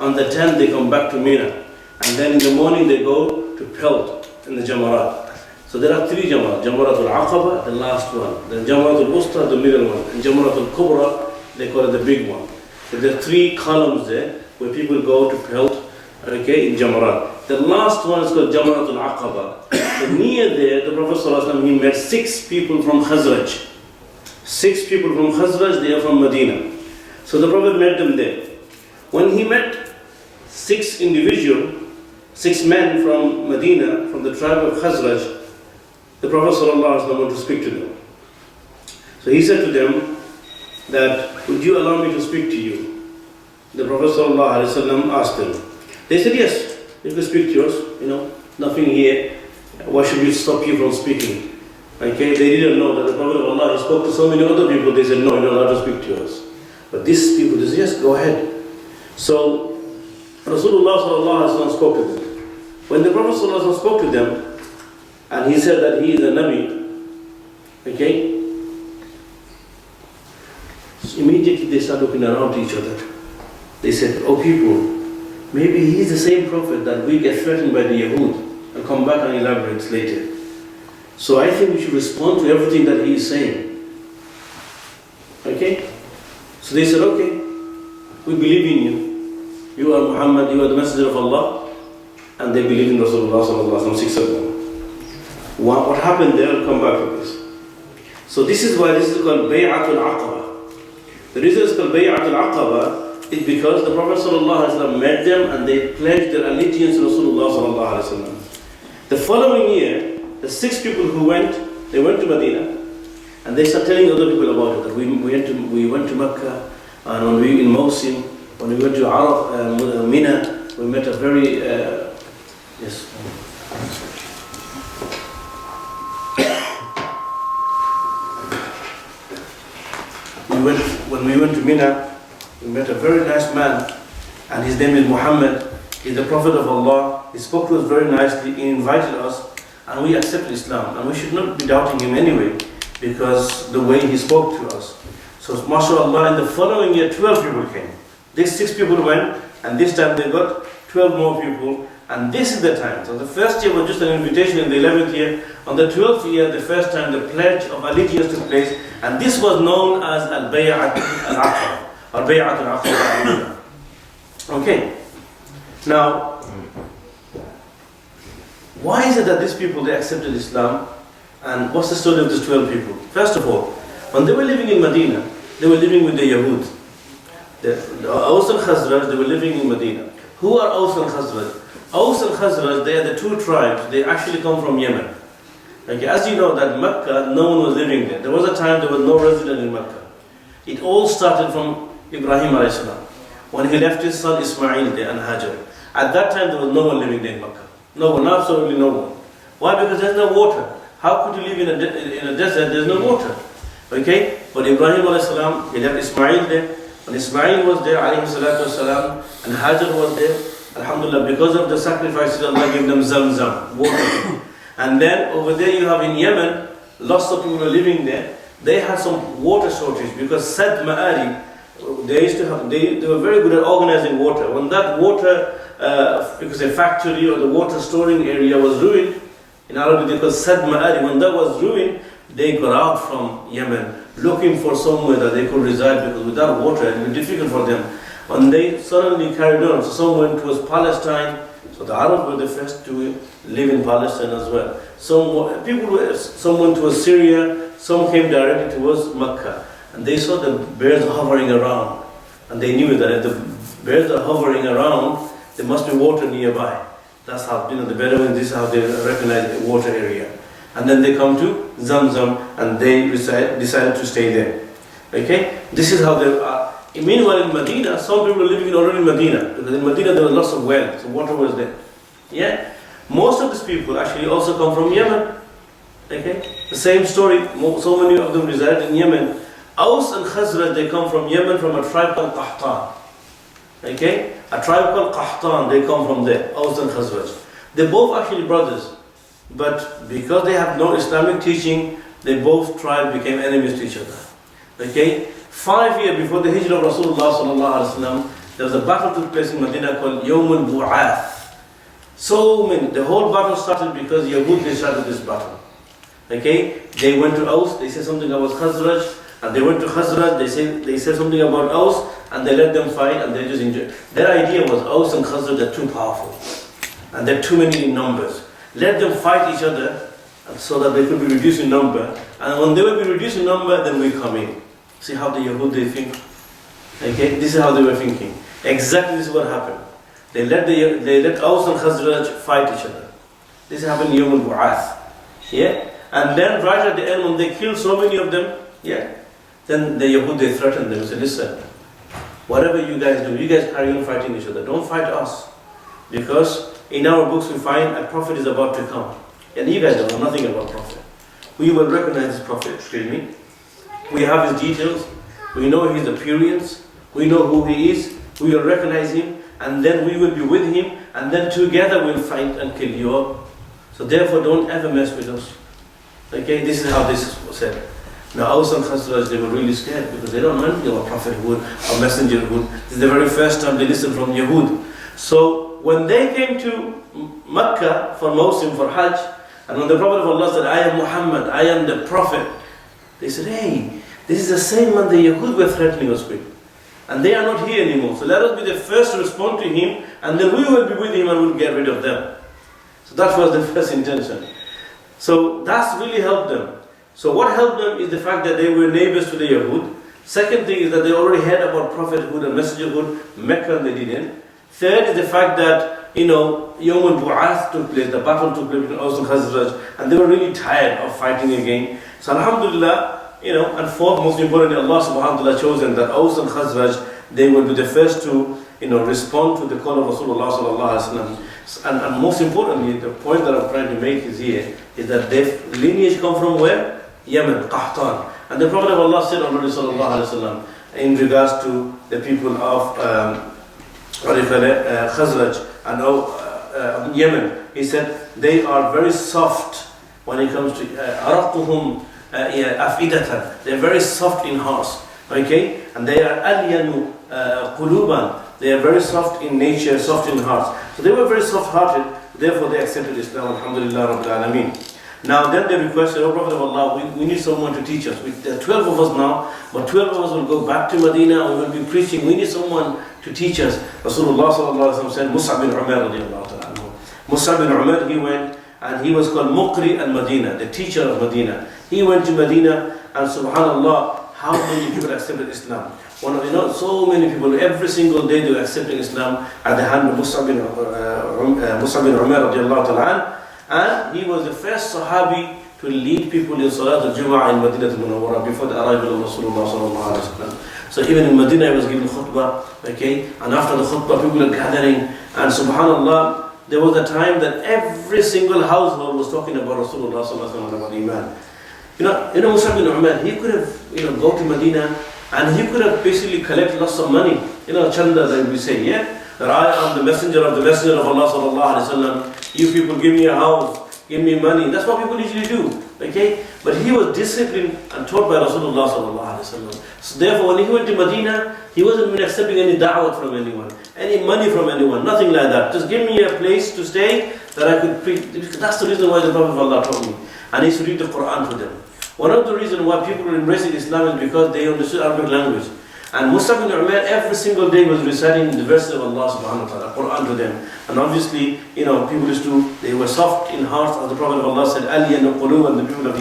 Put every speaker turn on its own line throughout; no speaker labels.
On the 10th they come back to Mina, and then in the morning they go to Pelt in the Jamarat. So there are three Jamarat: Jamaratul Aqaba, the last one; then Jamaratul Usta, the middle one; and Jamaratul Kubra, they call it the big one. So there are three columns there where people go to Pelt, okay, in Jamarat. The last one is called Jamaratul Aqaba. So near there, the Prophet ﷺ, he met 6 people from Khazraj. 6 people from Khazraj, they are from Medina. So the Prophet met them there. When he met 6 men from Medina, from the tribe of Khazraj, the Prophet ﷺ wanted to speak to them. So he said to them that, would you allow me to speak to you? The Prophet ﷺ asked them. They said, yes, you can speak to us, nothing here. Why should we stop you from speaking? Okay, they didn't know that the Prophet of Allah, he spoke to so many other people. They said, no, you're not allowed to speak to us. But these people, they said, yes, go ahead. So Rasulullah ﷺ spoke to them. When the Prophet ﷺ spoke to them, and he said that he is a Nabi, okay, so immediately they started looking around to each other. They said, oh people, maybe he is the same Prophet that we get threatened by the Yahud. I'll come back and elaborate later. So I think we should respond to everything that he is saying. Okay? So they said, okay, we believe in you. You are Muhammad, you are the messenger of Allah. And they believe in Rasulullah ﷺ, 6 of them. What happened there, I'll come back to this. So this is why this is called Bay'atul Aqaba. The reason it's called Bay'atul Aqaba is because the Prophet ﷺ met them and they pledged their allegiance to Rasulullah ﷺ. The following year, the 6 people who went, they went to Medina and they started telling other people about it. That we went to Mecca, and when we in Mosul, when we went to Arab, Mina, we met a very yes. When we went to Mina, we met a very nice man, and his name is Muhammad. He's the Prophet of Allah. He spoke to us very nicely. He invited us, and we accepted Islam. And we should not be doubting him anyway, because the way he spoke to us. So, mashallah, in the following year, 12 people came. These 6 people went, and this time they got 12 more people. And this is the time. So the first year was just an invitation. In the 11th year, on the 12th year, the first time the pledge of allegiance took place, and this was known as Al-Bay'at Al-Aqaba, or Bay'at Al-Aqaba. Okay. Now, why is it that these people, they accepted Islam? And what's the story of these 12 people? First of all, when they were living in Medina, they were living with the Yahud. The Aus and Khazraj, they were living in Medina. Who are Aus and Khazraj? Aus and Khazraj, they are the 2 tribes. They actually come from Yemen. Okay, as you know that Mecca, no one was living there. There was a time there was no resident in Mecca. It all started from Ibrahim a.s. when he left his son Ismail there and Hajar. At that time there was no one living there in Mecca. No one, absolutely no one. Why? Because there's no water. How could you live in a desert? There's no water. Okay? But Ibrahim a.s., he left Ismail there. When Ismail was there, alayhi salatu wasalam, and Hajar was there, alhamdulillah, because of the sacrifices, Allah gave them zamzam, water. And then over there you have in Yemen, lots of people were living there. They had some water shortage because Sad Ma'ari, they were very good at organizing water. When that water, because a factory or the water storing area was ruined, in Arabic they call Sad Ma'ari, when that was ruined, they got out from Yemen looking for somewhere that they could reside, because without water it would be difficult for them. When they suddenly carried on, so some went towards Palestine. So the Arabs were the first to live in Palestine as well. Some went towards Syria, some came directly towards Mecca. And they saw the bears hovering around. And they knew that if the bears are hovering around, there must be water nearby. That's how, the Bedouins, this is how they recognize the water area. And then they come to Zamzam and they decided to stay there. Okay? This is how they are. Meanwhile in Medina, some people were living already in Medina, because in Medina there was lots of wells, so water was there. Yeah? Most of these people actually also come from Yemen. Okay? The same story, so many of them reside in Yemen. Aus and Khazraj, they come from Yemen, from a tribe called Qahtan. Okay? A tribe called Qahtan, they come from there, Aus and Khazraj. They're both actually brothers, but because they have no Islamic teaching, they both tribes became enemies to each other. Okay? 5 years before the hijrah of Rasulullah sallallahu alaihi wasallam, There was a battle took place in Medina called Yawm al-Bu'ath. So many, the whole battle started because Yahud, they started this battle. Okay, they went to Aus, they said something about Khazraj, and they went to Khazraj, they said something about Aus, and they let them fight, and they just enjoyed. Their idea was Aus and Khazraj are too powerful, and they're too many in numbers. Let them fight each other, so that they could be reduced in number, and when they will be reduced in number, then we come in. See how the Yahud they think? Okay, this is how they were thinking. Exactly this is what happened. They let Aus and Khazraj fight each other. This happened in Yawm al-Bu'ath. Yeah? And then right at the end, when they killed so many of them, yeah, then the Yahud, they threatened them and said, listen, whatever you guys do, you guys carry on fighting each other. Don't fight us. Because in our books we find a prophet is about to come. And you guys don't know nothing about prophet. We will recognize this prophet, excuse me. We have his details. We know his appearance. We know who he is. We will recognize him. And then we will be with him. And then together we'll fight and kill you all. So therefore don't ever mess with us. Okay, this is how this was said. Now Aus and Khazraj, they were really scared because they don't know anything about prophethood or messengerhood. This is the very first time they listened from Yahud. So when they came to Mecca for Mawsim, for Hajj, and when the Prophet of Allah said, I am Muhammad, I am the Prophet, they said, hey, this is the same man the Yahud were threatening us with. And they are not here anymore. So let us be the first to respond to him, and then we will be with him and we'll get rid of them. So that was the first intention. So that's really helped them. So what helped them is the fact that they were neighbors to the Yahud. Second thing is that they already heard about prophethood and messengerhood. Mecca they didn't. Third is the fact that, Yawm al-Bu'ath took place, the battle took place between Aus and Khazraj, and they were really tired of fighting again. So alhamdulillah, and fourth, most importantly, Allah subhanahu wa ta'ala chosen that Aus and Khazraj, they will be the first to, respond to the call of Rasulullah sallallahu alaihi wasallam. And most importantly, the point that I'm trying to make is here, is that their lineage come from where? Yemen, Qahtan. And the Prophet of Allah said already sallallahu alaihi wasallam in regards to the people of Khazraj and Yemen, he said they are very soft when it comes to Araquhum afidatan. They're very soft in hearts. Okay? And they are alyanu quluban. They are very soft in nature, soft in hearts. So they were very soft-hearted, therefore they accepted Islam, alhamdulillah rabbil alameen. Now then they requested, O Prophet of Allah, we need someone to teach us. There are 12 of us now, but 12 of us will go back to Medina, we will be preaching. We need someone to teach us. Rasulullah sallallahu alaihi wasallam said, Mus'ab bin Umar radiallahu ta'ala anhu. Mus'ab bin Umar, he went, and he was called Muqri al-Medina, the teacher of Medina. He went to Medina, and subhanallah, how many people accepted Islam? So many people, every single day they were accepting Islam at the hand of Mus'ab bin Umar radiallahu ta'ala. And he was the first Sahabi to lead people in Salat al-Jum'ah in Medina al-Munawwara before the arrival of Rasulullah sallallahu alaihi wasallam. So even in Medina he was giving khutbah, okay? And after the khutbah people were gathering, and subhanallah, there was a time that every single household was talking about Rasulullah sallallahu alaihi wasallam, about Iman. Mus'ab bin Umar, he could have, go to Medina, and he could have basically collect lots of money, chanda that we say, yeah? That I am the messenger of Allah sallallahu alaihi wasallam. You people give me a house, give me money. That's what people usually do, okay? But he was disciplined and taught by Rasulullah sallallahu alaihi wasallam. So therefore, when he went to Medina, he wasn't even accepting any da'wah from anyone, any money from anyone, nothing like that. Just give me a place to stay that I could preach. That's the reason why the Prophet of Allah taught me. And he used to read the Quran to them. One of the reasons why people were embracing Islam is because they understood Arabic language. And Mus'ab bin Umar every single day was reciting the verses of Allah subhanahu wa ta'ala, Quran to them. And obviously, people used to, they were soft in heart, as the Prophet of Allah said, Aliyanu qulub, and the people of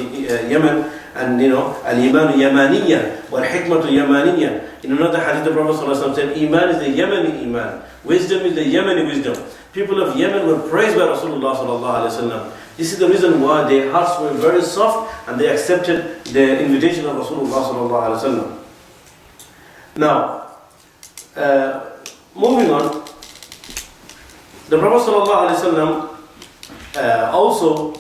Yemen, and Al-Imanu Yamaniyya, wal-Hikmatu Yamaniyya. In another hadith, the Prophet sallallahu alaihi wasallam said, Iman is the Yemeni Iman. Wisdom is the Yemeni wisdom. People of Yemen were praised by Rasulullah sallallahu alaihi wasallam. This is the reason why their hearts were very soft, and they accepted the invitation of Rasulullah sallallahu alaihi wasallam. Now, moving on, the Prophet ﷺ also,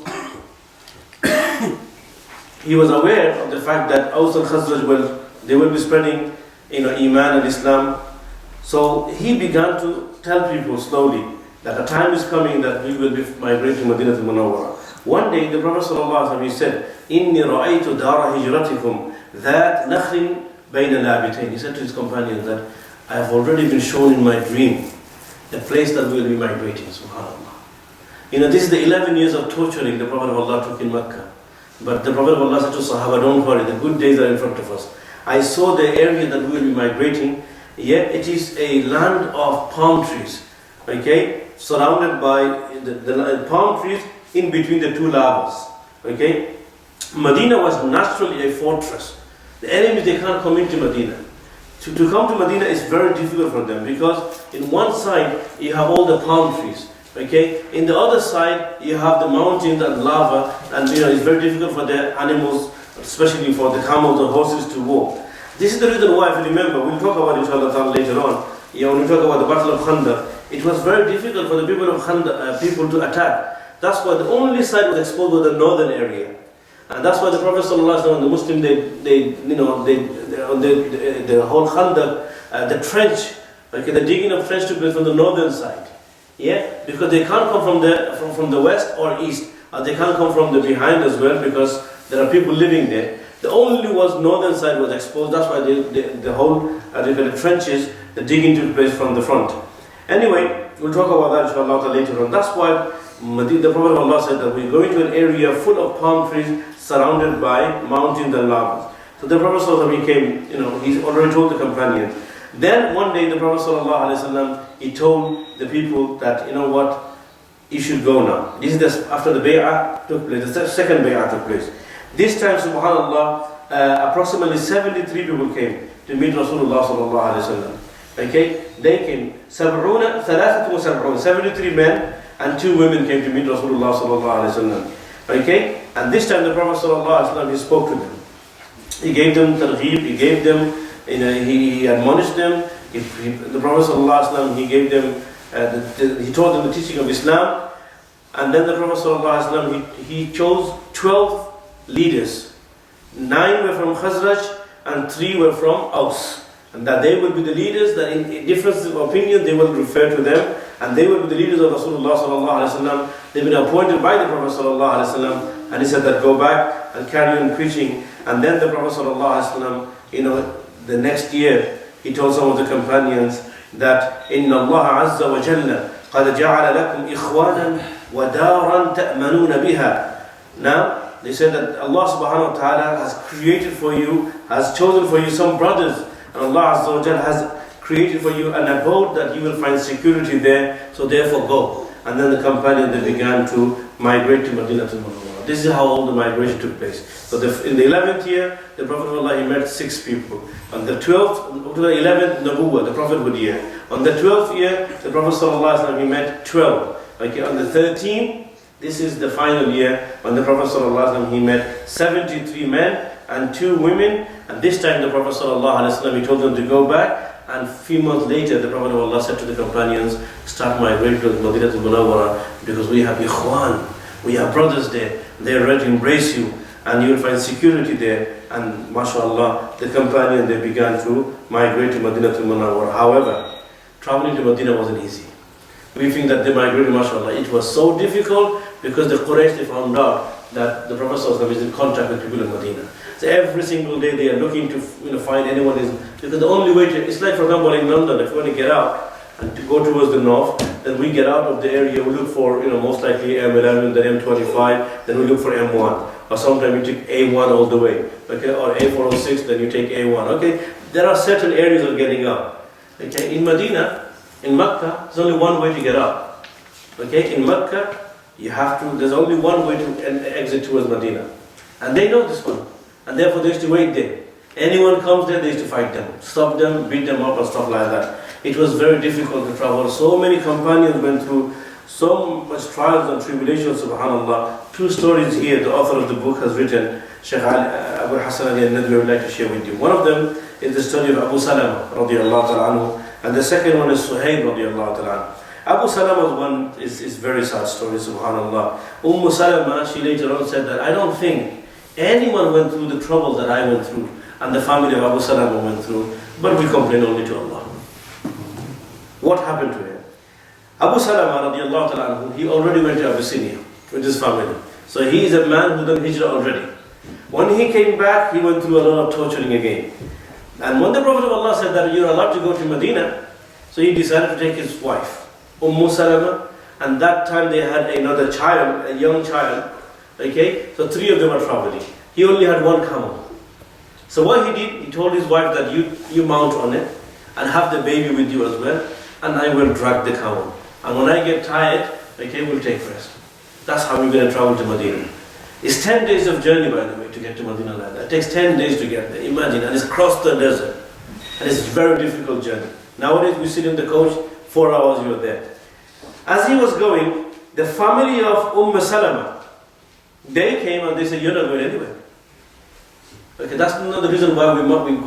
he was aware of the fact that Aus and Khazraj they will be spreading, Iman and Islam. So he began to tell people slowly that a time is coming that we will be migrating to Medina al-Munawwara. One day, the Prophet ﷺ, he said, "Inni ra'aytu dara hijratikum that nakhlin." He said to his companions that I have already been shown in my dream the place that we will be migrating, subhanAllah. This is the 11 years of torturing the Prophet of Allah took in Mecca. But the Prophet of Allah said to Sahaba, don't worry, the good days are in front of us. I saw the area that we will be migrating. Yet it is a land of palm trees, okay, surrounded by the palm trees in between the two lavas, okay. Medina was naturally a fortress. The enemies, they can't come into Medina. To come to Medina is very difficult for them, because in one side you have all the palm trees, okay. In the other side you have the mountains and lava, and it's very difficult for the animals, especially for the camels or horses, to walk. This is the reason why, if you remember, we'll talk about inshallah later on, when we talk about the Battle of Khandaq, it was very difficult for the people of Khandaq, people to attack. That's why the only side was exposed was the northern area. And that's why the Prophet ﷺ and the Muslim, the whole Khandaq, the trench, okay, the digging of trench took place from the northern side. Yeah, because they can't come from the west or east, or they can't come from the behind as well, because there are people living there. The only northern side was exposed. That's why the whole the trenches, the digging took place from the front. Anyway, we'll talk about that inshallah later on. That's why the Prophet of Allah said that we're going to an area full of palm trees surrounded by mountains and lavas. So the Prophet ﷺ, he came, he's already told the companions. Then one day the Prophet ﷺ, he told the people that, you should go now. This is after the bay'ah took place, the second bay'ah took place. This time, subhanAllah, approximately 73 people came to meet Rasulullah sallallahu alaihi wasallam. Okay, they came. 73 men and 2 women came to meet Rasulullah sallallahu alaihi wasallam. Okay, and this time the Prophet sallallahu alaihi wasallam, he spoke to them. He gave them targheeb, he gave them, he admonished them. The Prophet sallallahu alaihi wasallam, he gave them, he taught them the teaching of Islam. And then the Prophet sallallahu alaihi wasallam, he chose 12 leaders. 9 were from Khazraj and 3 were from Aus, and that they will be the leaders, that in difference of opinion they will refer to them, and they will be the leaders of Rasulullah sallallahu alaihi wasallam. They've been appointed by the Prophet sallallahu alaihi wasallam, and he said that go back and carry on preaching. And then the Prophet sallallahu alaihi wasallam, the next year he told some of the companions that Inna Allah azza wa jalla qad ja'ala lakum ikhwanan wa daran ta'manuna biha. Now they said that Allah subhanahu wa ta'ala has created for you, has chosen for you some brothers, and Allah azza wa jalla has created for you an abode that you will find security there, so therefore go. And then the companions, they began to migrate to Medina to Munawwara. This is how all the migration took place. So in the 11th year, the Prophet of Allah, he met 6 people. On the 12th, to the 11th Nabuwah, the prophethood year. On the 12th year, the Prophet sallallahu alaihi wasallam, he met 12. Okay, on the 13th, this is the final year, when the Prophet ﷺ, he met 73 men and 2 women. And this time the Prophet ﷺ, he told them to go back. And a few months later, the Prophet of Allah said to the companions, start migrating to Medina to Munawwara, because we have ikhwan, we have brothers there. They are ready to embrace you, and you will find security there. And mashallah, the companions, they began to migrate to Medina to Munawwara. However, traveling to Medina wasn't easy. We think that they migrated, mashallah. It was so difficult because the Quraysh, they found out that the Prophet ﷺ is in contact with people in Medina. So every single day they are looking to find anyone because the only way to, it's like for example in London, if you want to get out and to go towards the north, then we get out of the area, we look for most likely M11, then M25, then we look for M1. Or sometimes you take A1 all the way, okay, or A406, then you take A1. Okay, there are certain areas of getting out. Okay, in Medina, in Mecca, there's only one way to get out. Okay, in Mecca, there's only one way to exit towards Medina. And they know this one. And therefore they used to wait there. Anyone comes there, they used to fight them, stop them, beat them up and stuff like that. It was very difficult to travel. So many companions went through so much trials and tribulations, subhanAllah. 2 stories here, the author of the book has written, Sheikh Abu Hassan Ali al-Nadwi, would like to share with you. One of them is the story of Abu Salama, radiallahu ta'ala anhu, and the second one is Suhaib, radiallahu ta'ala anhu. Abu Salama's one is very sad story, subhanAllah. Salama, she later on said that I don't think anyone went through the trouble that I went through, and the family of Abu Salama went through, but we complain only to Allah. What happened to him? Abu Salama, radiallahu ta'ala, he already went to Abyssinia with his family. So he is a man who done hijrah already. When he came back, he went through a lot of torturing again. And when the Prophet of Allah said that you're allowed to go to Medina, so he decided to take his wife, Salama, and that time they had another child, a young child. Okay, so three of them are traveling. He only had one camel. So what he did, he told his wife that you mount on it and have the baby with you as well, and I will drag the camel. And when I get tired, okay, we'll take rest. That's how we're going to travel to Medina. It's 10 days of journey, by the way, to get to Medina like that. It takes 10 days to get there, imagine, and it's across the desert. And it's a very difficult journey. Nowadays we sit in the coach, 4 hours you're there. As he was going, the family of Salama, they came and they said, you're not going anywhere. Okay, that's not the reason why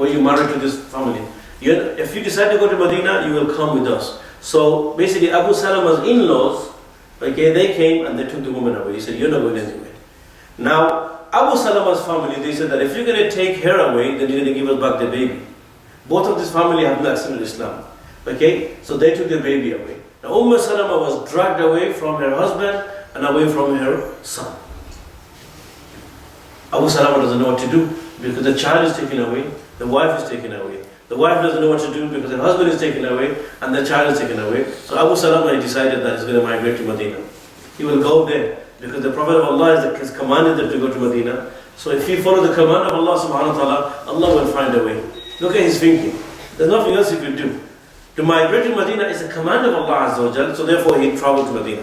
you married to this family. If you decide to go to Medina, you will come with us. So basically Abu Salama's in-laws, okay, they came and they took the woman away. He said, you're not going anywhere. Now, Abu Salama's family, they said that if you're going to take her away, then you're going to give us back the baby. Both of this family have not accepted Islam. Okay, so they took the baby away. Now, Salama was dragged away from her husband and away from her son. Abu Salama doesn't know what to do because the child is taken away, the wife is taken away. The wife doesn't know what to do because her husband is taken away and the child is taken away. So Abu Salama decided that he's going to migrate to Medina. He will go there because the Prophet of Allah has commanded them to go to Medina. So if he follow the command of Allah subhanahu wa ta'ala, Allah will find a way. Look at his thinking. There's nothing else he could do. To migrate to Medina is a command of Allah Azza wa Jal, so therefore he traveled to Medina.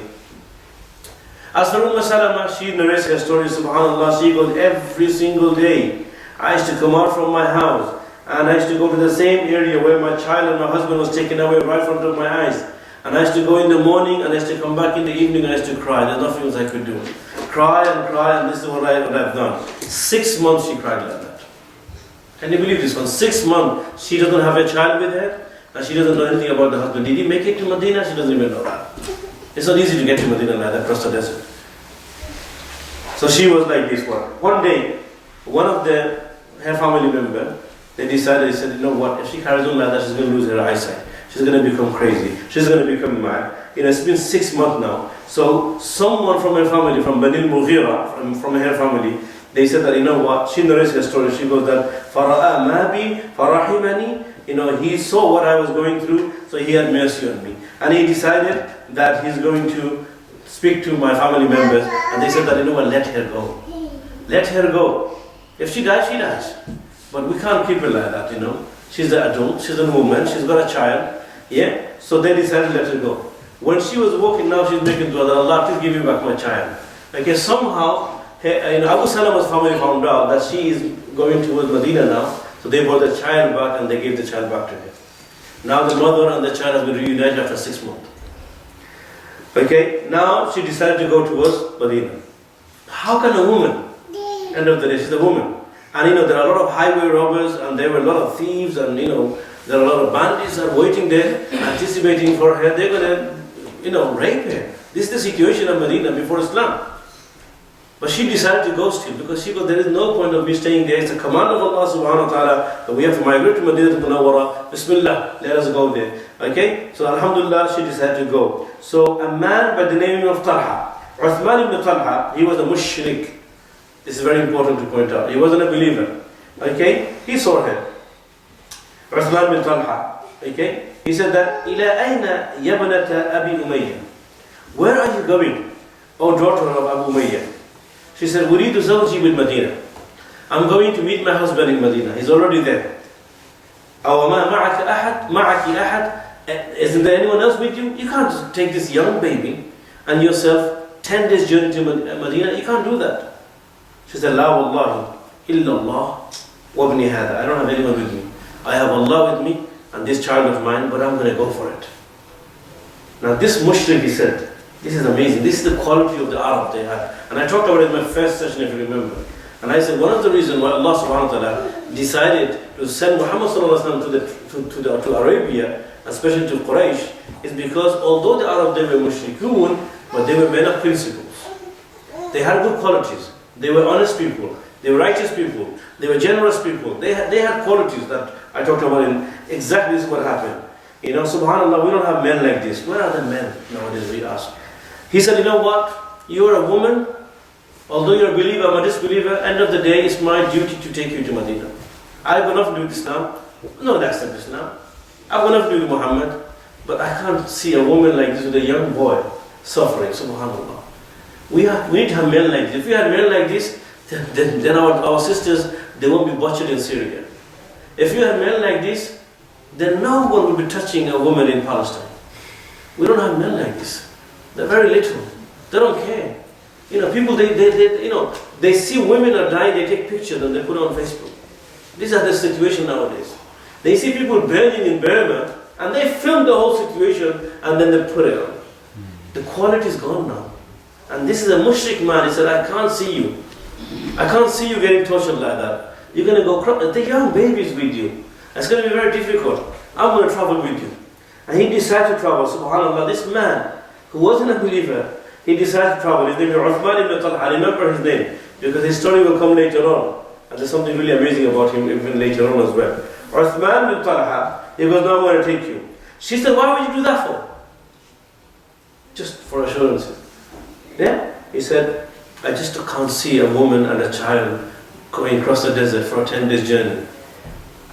As for Salama, she narrates her story, subhanAllah, she goes every single day. I used to come out from my house and I used to go to the same area where my child and my husband was taken away right in front of my eyes. And I used to go in the morning and I used to come back in the evening and I used to cry. There's nothing else I could do. Cry, and this is what I've done. 6 months she cried like that. Can you believe this one? 6 months, she doesn't have a child with her and she doesn't know anything about the husband. Did he make it to Medina? She doesn't even know that. It's not easy to get to Medina like that, across the desert. So she was like this one. One day, one of her family members, they decided, they said, you know what, if she carries on like that, she's going to lose her eyesight. She's going to become crazy. She's going to become mad. It's been 6 months now. So someone from her family, from Bani al-Mughira, from her family, they said that, you know what, she narrates her story. She goes that, فَرَأَى مَا بِي فَرَحِمَنِي. He saw what I was going through, so he had mercy on me. And he decided that he's going to speak to my family members. And they said that, you know what, let her go. Let her go. If she dies, she dies. But we can't keep her like that, She's an adult, she's a woman, she's got a child. Yeah? So they decided to let her go. When she was walking now, she's making dua that Allah, please give me back my child. Okay, somehow, Abu Salama's family found out that she is going towards Medina now. So they brought the child back and they gave the child back to her. Now the mother and the child have been reunited after 6 months. Okay, now she decided to go towards Medina. How can a woman, end of the day, she's a woman. And there are a lot of highway robbers and there were a lot of thieves and there are a lot of bandits that are waiting there, anticipating for her. They're going to, rape her. This is the situation of Medina before Islam. But she decided to go still because she goes, there is no point of me staying there. It's a command of Allah subhanahu wa ta'ala that we have to migrate to Medina to Munawwara. Bismillah, let us go there. Okay? So alhamdulillah, she decided to go. So a man by the name of Talha, Uthman ibn Talha, he was a mushrik. This is very important to point out. He wasn't a believer. Okay? He saw her. Uthman ibn Talha. Okay? He said that, إِلَىٰ أَيْنَ يَبْنَةَ أَبِي أُمَيَّةَ. Where are you going, O daughter of Abu Umayyah? She said, أُرِيدُ زَوْجِي بِالْمَدِينَةِ. I'm going to meet my husband in Medina. He's already there. أَوَمَا مَعَكَ أَحَدْ مَعَكِ أَحَدْ. Isn't there anyone else with you? You can't take this young baby and yourself 10 days journey to Medina. You can't do that. She said, La wallahi, illallah, wabni hada. I don't have anyone with me. I have Allah with me and this child of mine, but I'm going to go for it. Now this mushrik, he said, this is amazing. This is the quality of the Arab they had. And I talked about it in my first session, if you remember. And I said, one of the reasons why Allah subhanahu wa ta'ala decided to send Muhammad sallallahu alaihi wasallam to Arabia, especially to Quraysh, is because although the Arab, they were mushrikun, but they were men of principles. They had good qualities. They were honest people. They were righteous people. They were generous people. They had qualities that I talked about in exactly this is what happened. Subhanallah, we don't have men like this. Where are the men nowadays, we ask? He said, you know what? You are a woman. Although you're a believer, I'm a disbeliever. End of the day, it's my duty to take you to Medina. I have enough to do with Islam. No, that's not Islam. I will not be Muhammad, but I can't see a woman like this with a young boy suffering, subhanAllah. We need to have men like this. If we had men like this, then our sisters, they won't be butchered in Syria. If you have men like this, then no one will be touching a woman in Palestine. We don't have men like this. They're very little. They don't care. People, they see women are dying, they take pictures and they put it on Facebook. These are the situation nowadays. They see people burning in Burma and they film the whole situation and then they put it on. The quality is gone now. And this is a mushrik man. He said, I can't see you. I can't see you getting tortured like that. You're going to go cry. The young babies with you. It's going to be very difficult. I'm going to travel with you. And he decided to travel. SubhanAllah, this man who wasn't a believer, he decided to travel. His name is Uthman ibn Talha. I remember his name because his story will come later on. And there's something really amazing about him even later on as well. Uthman ibn Talha, he goes, no, I'm going to take you. She said, why would you do that for? Just for assurances. Yeah? He said, I just can't see a woman and a child going across the desert for a 10 days journey.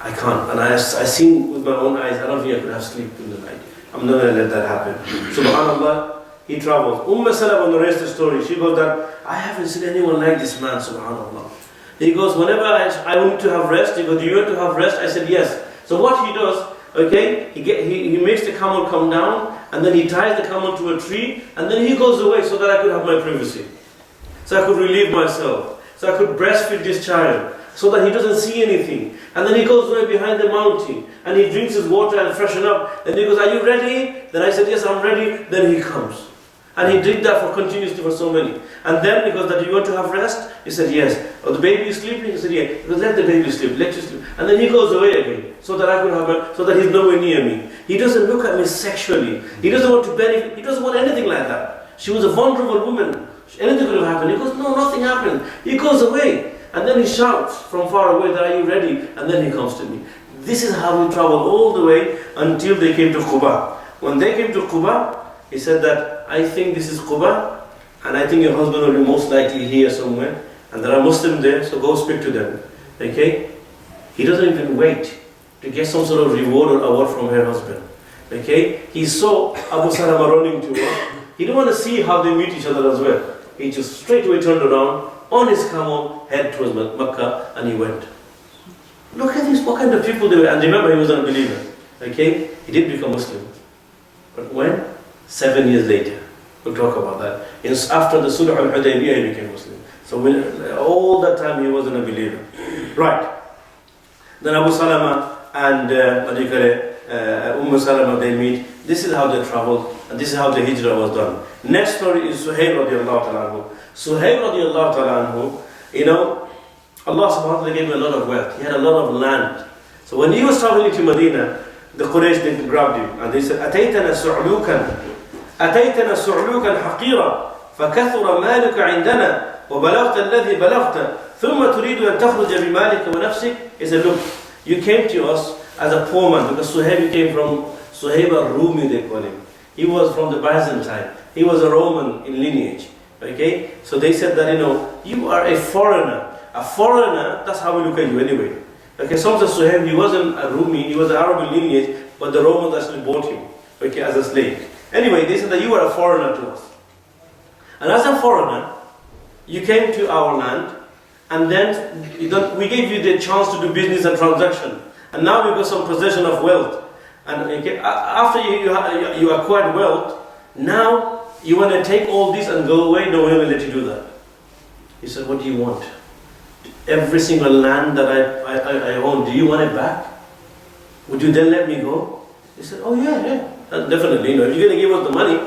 I can't. And I seen with my own eyes, I don't think I could have sleep in the night. I'm not going to let that happen. SubhanAllah, he travels. Salama narrates the story. She goes that, I haven't seen anyone like this man, SubhanAllah. He goes, whenever I want to have rest, he goes, do you want to have rest? I said, yes. So what he does, okay, he makes the camel come down, and then he ties the camel to a tree, and then he goes away so that I could have my privacy. So I could relieve myself. So I could breastfeed this child, so that he doesn't see anything. And then he goes away behind the mountain, and he drinks his water and freshen up. Then he goes, are you ready? Then I said, yes, I'm ready. Then he comes. And he did that continuously for so many. And then he goes, do you want to have rest? He said, yes. Oh, the baby is sleeping? He said, yeah. He goes, let the baby sleep, let you sleep. And then he goes away again, so that I could have, so that he's nowhere near me. He doesn't look at me sexually. He doesn't want to benefit. He doesn't want anything like that. She was a vulnerable woman. Anything could have happened. He goes, no, nothing happened. He goes away. And then he shouts from far away, that, are you ready? And then he comes to me. This is how we traveled all the way until they came to Quba. When they came to Quba, he said that, I think this is Quba, and I think your husband will be most likely here somewhere, and there are Muslims there, so go speak to them. Okay? He doesn't even wait to get some sort of reward or award from her husband. Okay? He saw Abu Salama running to her. He didn't want to see how they meet each other as well. He just straight away turned around, on his camel, head towards Mecca, and he went. Look at this, what kind of people they were. And remember, he was an unbeliever. Okay? He did become Muslim. But when? 7 years later. We'll talk about that. After the Sulh al-Hudaybiyah, he became Muslim. So all that time he wasn't a believer. Right. Then Abu Salama and Salama, they meet. This is how they traveled, and this is how the hijrah was done. Next story is Suhaib radiallahu ta'ala anhu. Suhaib radiallahu ta'ala anhu, Allah subhanahu wa ta'ala gave him a lot of wealth. He had a lot of land. So when he was traveling to Medina, the Quraysh, they grabbed him and they said, أتيتنا سعلوكا حقيرا فكثر مالك عندنا وبلغت الذي بلغت ثم تريد أن تخرج بمالك ونفسك. He said, look, you came to us as a poor man, because Suhaib came from Suhaib al-Rumi, they call him. He was from the Byzantine. He was a Roman in lineage. Okay? So they said that, you are a foreigner. A foreigner, that's how we look at you anyway. Okay, some say Suhaib, he wasn't a Rumi, he was an Arab in lineage, but the Romans actually bought him, okay, as a slave. Anyway, they said that you are a foreigner to us. And as a foreigner, you came to our land, and then we gave you the chance to do business and transaction. And now we got some possession of wealth. And okay, after you acquired wealth, now you want to take all this and go away? No, we will let you do that. He said, what do you want? Every single land that I own, do you want it back? Would you then let me go? He said, oh yeah. Definitely, if you're going to give us the money,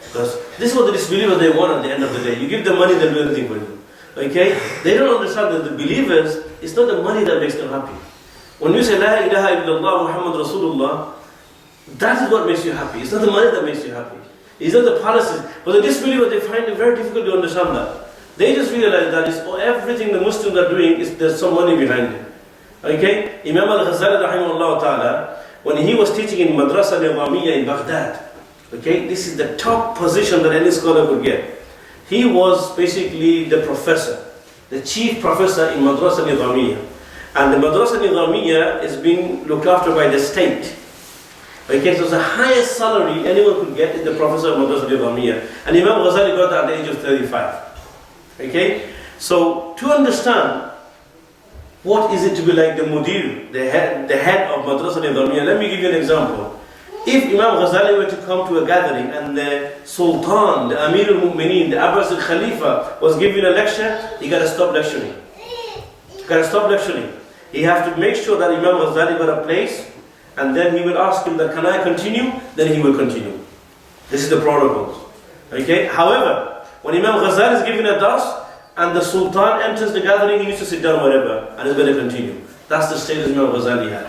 because this is what the disbelievers, they want at the end of the day. You give them money, they'll do anything for you. Okay? They don't understand that the believers, it's not the money that makes them happy. When you say, La ilaha illallah Muhammad Rasulullah, that is what makes you happy. It's not the money that makes you happy. It's not the palaces. But the disbelievers, they find it very difficult to understand that. They just realize that everything the Muslims are doing, there's some money behind it. Okay? Imam al-Ghazali rahimahullah ta'ala, when he was teaching in Madrasa Nizamiyya in Baghdad, okay, this is the top position that any scholar could get. He was basically the professor, the chief professor in Madrasa Nizamiyya. And the Madrasa Nizamiya is being looked after by the state. Okay, so the highest salary anyone could get is the professor of Madrasa Nizamiya. And Imam Ghazali got that at the age of 35. Okay, so to understand what is it to be like the Mudir, the head of Madrasa Nizamiya, let me give you an example. If Imam Ghazali were to come to a gathering and the Sultan, the Amir al-Mu'mineen, the Abbasid Khalifa was giving a lecture, he got to stop lecturing. He got to stop lecturing. He has to make sure that Imam Ghazali got a place, and then he will ask him that, can I continue? Then he will continue. This is the protocols. Okay? However, when Imam Ghazali is giving a dars, and the Sultan enters the gathering, he needs to sit down wherever, and he's going to continue. That's the status Imam Ghazali had.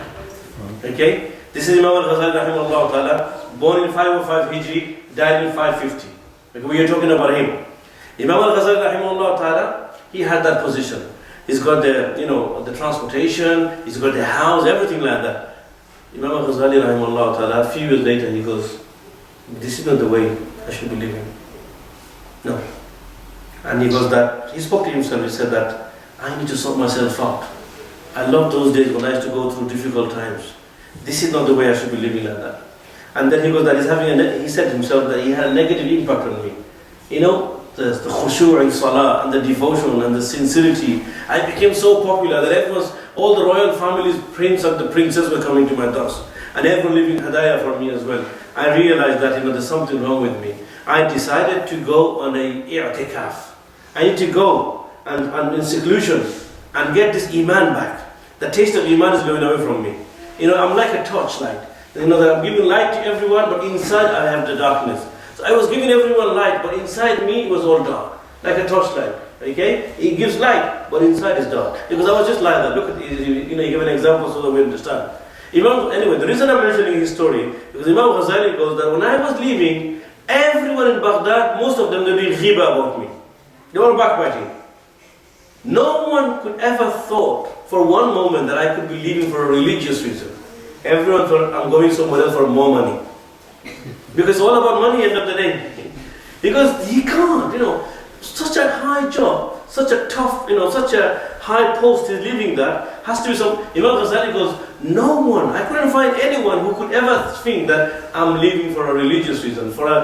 Okay? This is Imam al-Ghazali rahimahullah ta'ala, born in 505 Hijri, died in 550. Okay, we are talking about him. Imam al-Ghazali rahimahullah ta'ala, he had that position. He's got the, the transportation, he's got the house, everything like that. Imam al-Ghazali rahimahullah ta'ala, a few years later, he goes, this is not the way I should be living. No. And he spoke to himself, he said that, I need to sort myself out. I love those days when I used to go through difficult times. This is not the way I should be living like that. And then he goes that he said to himself that he had a negative impact on me. The khushu' in salah and the devotion and the sincerity. I became so popular that all the royal families, prince and the princess were coming to my dars. And everyone leaving hadayah for me as well. I realized that there's something wrong with me. I decided to go on a i'tikaf. I need to go and in seclusion and get this iman back. The taste of iman is going away from me. I'm like a torchlight. That I'm giving light to everyone, but inside I have the darkness. So I was giving everyone light, but inside me it was all dark, like a torchlight. Okay, it gives light, but inside is dark. Because I was just like that. Look at you give an example so that we understand. Anyway, the reason I'm mentioning his story because Imam Ghazali goes that when I was leaving, everyone in Baghdad, most of them, they did ghiba about me. They were backbiting. No one could ever thought for one moment that I could be leaving for a religious reason. Everyone thought I'm going somewhere else for more money. Because it's all about money at the end of the day. Because you can't, such a high job, such a tough, such a high post is leaving that, has to be some. Imam Ghazali goes, no one, I couldn't find anyone who could ever think that I'm leaving for a religious reason, for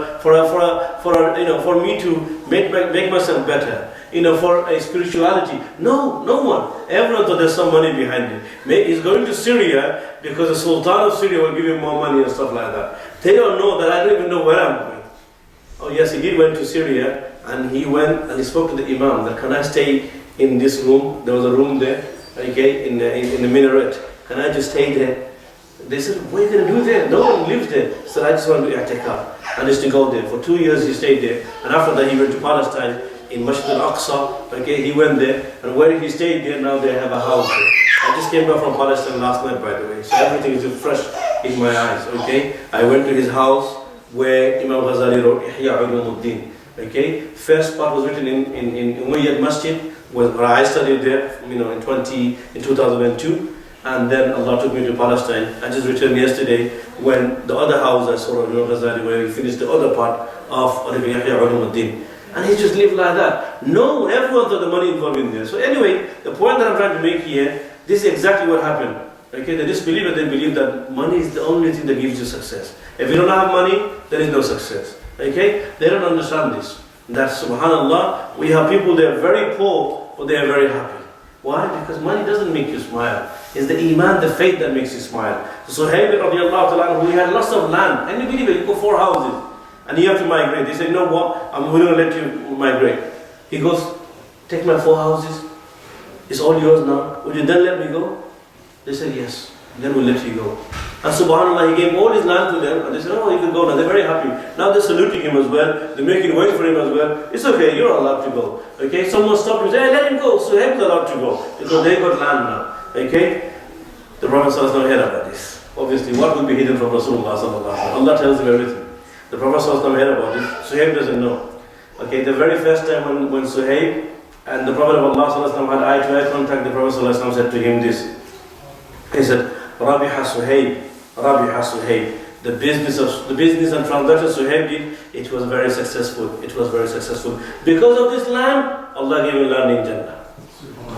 me to make myself better. For a spirituality. No one. Everyone thought there's some money behind it. He's going to Syria because the Sultan of Syria will give him more money and stuff like that. They don't know that I don't even know where I'm going. Oh yes, he did went to Syria and he went and he spoke to the Imam that can I stay in this room? There was a room there, okay, in the minaret. Can I just stay there? They said, what are you going to do there? No one lives there. He said, I just want to do i'tikaf. And just to go there. For 2 years he stayed there. And after that he went to Palestine. In Masjid al-Aqsa, okay, he went there, and where he stayed there, now they have a house there. I just came back from Palestine last night, by the way, so everything is fresh in my eyes, okay. I went to his house where Imam Ghazali wrote Ihya Ulumuddin, okay. First part was written in Umayyad Masjid, where I studied there, in 2002, and then Allah took me to Palestine. I just returned yesterday when the other house I saw Imam Ghazali, where he finished the other part of Ihya Ulumuddin. And he just lived like that. No, everyone thought the money involved in there. So anyway, the point that I'm trying to make here, this is exactly what happened. Okay, the disbelievers, they believe that money is the only thing that gives you success. If you don't have money, there is no success. Okay, they don't understand this. That subhanallah, we have people, they are very poor, but they are very happy. Why? Because money doesn't make you smile. It's the iman, the faith that makes you smile. So Suhaib radiallahu ta'ala, he had lots of land. And you believe it, you go 4 houses. And you have to migrate. They said, you know what, I'm willing to let you migrate. He goes, take my 4 houses. It's all yours now. Would you then let me go? They said, yes. Then we'll let you go. And subhanAllah, he gave all his land to them. And they said, oh, you can go now. They're very happy. Now they're saluting him as well. They're making way for him as well. It's okay, you're allowed to go. Okay, someone stopped him and said, hey, let him go. So he's allowed to go. Because they got land now. Okay? The Prophet ﷺ heard about this. Obviously, what would be hidden from Rasulullah ﷺ? Allah tells him everything. The Prophet ﷺ heard about it. Suhaib doesn't know. Okay, the very first time when Suhaib and the Prophet of Allah ﷺ had eye-to-eye contact, the Prophet ﷺ said to him this. He said, Rabiha Suhaib, Rabiha Suhaib. The business and transaction Suhaib did, it was very successful. It was very successful. Because of this land, Allah gave him land in Jannah.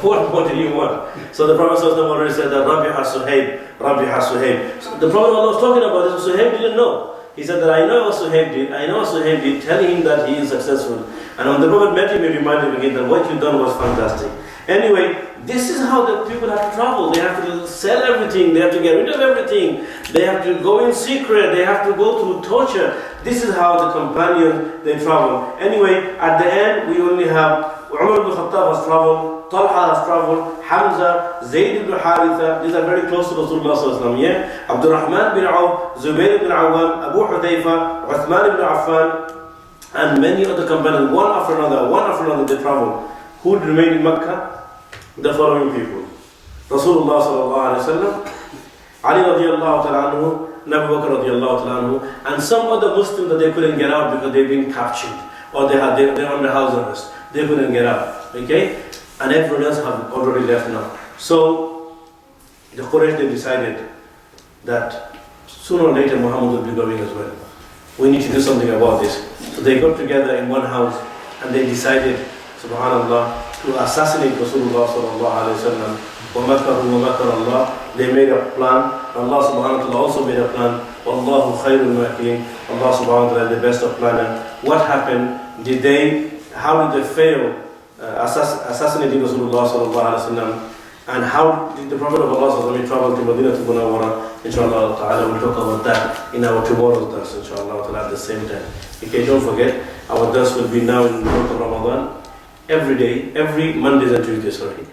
What more do you want? So the Prophet already said that Rabbi Suhaib, Rabbi Suhaib. So the Prophet Allah was talking about this, Suhaib didn't know. He said that I know what Suhaib did, telling him that he is successful. And when the Prophet met him, he reminded him again that what you done was fantastic. Anyway, this is how the people have to travel. They have to sell everything, they have to get rid of everything, they have to go in secret, they have to go through torture. This is how the companions, they travel. Anyway, at the end, we only have Umar ibn Khattab has traveled, Talha has traveled, Hamza, Zayd ibn Haritha, these are very close to Rasulullah sallallahu alaihi wasallam, yeah? Abdurrahman bin Auf, Zubayr ibn Awam, Abu Hudayfa, Uthman ibn Affan, and many other companions, one after another, they traveled. Who remained in Mecca? The following people. Rasulullah sallallahu alaihi wasallam, Ali radiallahu ta'ala anhu, Abu Bakr radiallahu ta'ala anhu, and some other Muslims that they couldn't get out because they've been captured, or they're under house arrest. They couldn't get out, okay? And everyone else have already left now. So, the Quraysh, they decided that sooner or later Muhammad will be going as well. We need to do something about this. So they got together in one house and they decided, subhanallah, to assassinate Rasulullah sallallahu alayhi wa sallam. وَمَكَرُوا وَمَكَرَ اللَّهِ. They made a plan. Allah subhanahu wa ta'ala also made a plan. وَاللَّهُ خَيْرُ الْمَاكِرِينَ. Allah subhanahu wa ta'ala is the best of planners. What happened? How did they fail assassinating Rasulullah sallallahu alayhi wa sallam? And how did the Prophet of Allah sallallahu alayhi wa sallam travel to Medina to Munawwara? Inshallah ta'ala we'll talk about that in our tomorrow's dars, inshallah ta'ala, at the same time. Okay, don't forget, our dars will be now in the month of Ramadan, every day, every Mondays and Tuesdays, sorry.